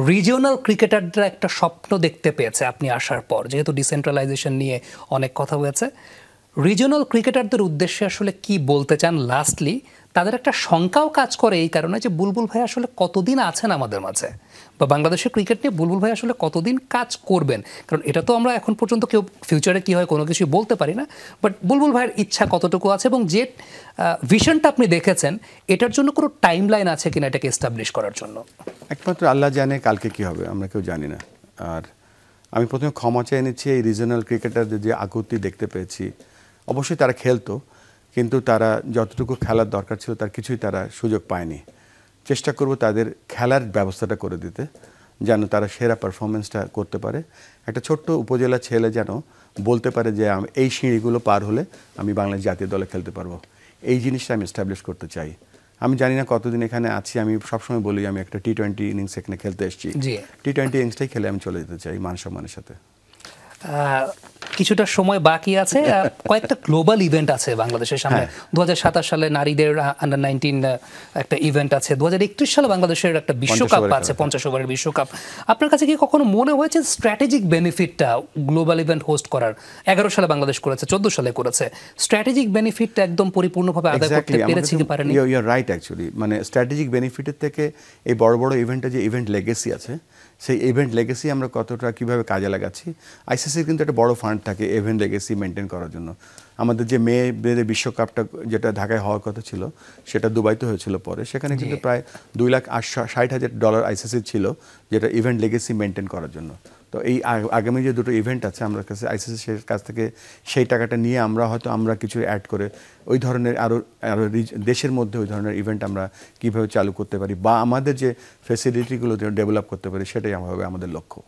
Regional ক্রিকেটাররা একটা স্বপ্ন দেখতে পেয়েছে আপনি আসার পর, যেহেতু ডিসেন্ট্রালাইজেশন নিয়ে অনেক কথা হয়েছে। রিজিওনাল ক্রিকেটারদের উদ্দেশ্যে আসলে কি বলতে চান? লাস্টলি তাদের একটা শঙ্কাও কাজ করে এই কারণে যে বুলবুল ভাই আসলে কতদিন আছেন আমাদের মাঝে, বা বাংলাদেশের ক্রিকেট নিয়ে বুলবুল ভাই আসলে কতদিন কাজ করবেন, কারণ এটা তো আমরা এখন পর্যন্ত কেউ ফিউচারে কী হয় কোনো কিছু বলতে পারি না। বাট বুলবুল ভাইয়ের ইচ্ছা কতটুকু আছে এবং যে ভিশনটা আপনি দেখেছেন এটার জন্য কোনো টাইম লাইন আছে কিনা এটাকে এস্টাবলিশ করার জন্য? একমাত্র আল্লাহ জানে কালকে কি হবে, আমরা কেউ জানি না। আর আমি প্রথমে ক্ষমা চেয়ে নিচ্ছি এই রিজনাল ক্রিকেটারদের যে আকুতি দেখতে পেয়েছি। অবশ্যই তারা খেলতো, কিন্তু তারা যতটুকু খেলার দরকার ছিল তার কিছুই তারা সুযোগ পায়নি। চেষ্টা করব তাদের খেলার ব্যবস্থাটা করে দিতে, যেন তারা সেরা পারফরমেন্সটা করতে পারে। একটা ছোট্ট উপজেলা ছেলে যেন বলতে পারে যে এই সিঁড়িগুলো পার হলে আমি বাংলাদেশ জাতীয় দলে খেলতে পারবো। এই জিনিসটা আমি এস্টাবলিশ করতে চাই। আমি জানি না কতদিন এখানে আছি, আমি সবসময় বলি আমি একটা টি-20 ইনিংস এখানে খেলতে এসেছি। টি-20 ইনিংসটাই খেলে আমি চলে যেতে চাই মান সম্মানের সাথে। কিছুটা সময় বাকি আছে, কয়েকটা গ্লোবাল ইভেন্ট আছে বাংলাদেশের সামনে। 2027 সালে নারীদের আন্ডার-19 একটা ইভেন্ট আছে, 2031 সালে বাংলাদেশের একটা বিশ্বকাপ আছে, 50 ওভারের বিশ্বকাপ। আপনার কাছে কি কখনো মনে হয়েছে স্ট্র্যাটেজিক বেনিফিটটা গ্লোবাল ইভেন্ট হোস্ট করার? 11 সালে বাংলাদেশ করেছে, 14 সালে করেছে, স্ট্র্যাটেজিক বেনিফিটটা একদম পরিপূর্ণভাবে আদায় করতে পেরেছে কি পারেনি? You are right actually. মানে স্ট্র্যাটেজিক বেনিফিটের থেকে এই বড় বড় ইভেন্টে যে ইভেন্ট লেগেসি আছে, সেই ইভেন্ট লেগেসি আমরা কতটা কীভাবে কাজে লাগাচ্ছি। আইসিসির কিন্তু একটা বড় ফান্ড থাকে ইভেন্ট লেগেসি মেনটেন করার জন্য। আমাদের যে মেয়েদের বিশ্বকাপটা যেটা ঢাকায় হওয়ার কথা ছিল সেটা দুবাইতে হয়েছিল পরে, সেখানে কিন্তু প্রায় $2,60,000 আইসিসির ছিল, যেটা ইভেন্ট লেগেসি মেনটেন করার জন্য। তো এই আগামী যে দুটো ইভেন্ট আছে আমরা কাছে আইসিসির কাছ থেকে সেই টাকাটা নিয়ে আমরা কিছু অ্যাড করে ওই ধরনের আরও দেশের মধ্যে ওই ধরনের ইভেন্ট আমরা কীভাবে চালু করতে পারি বা আমাদের যে ফ্যাসিলিটিগুলো ডেভেলপ করতে পারি, সেটাই হবে আমাদের লক্ষ্য।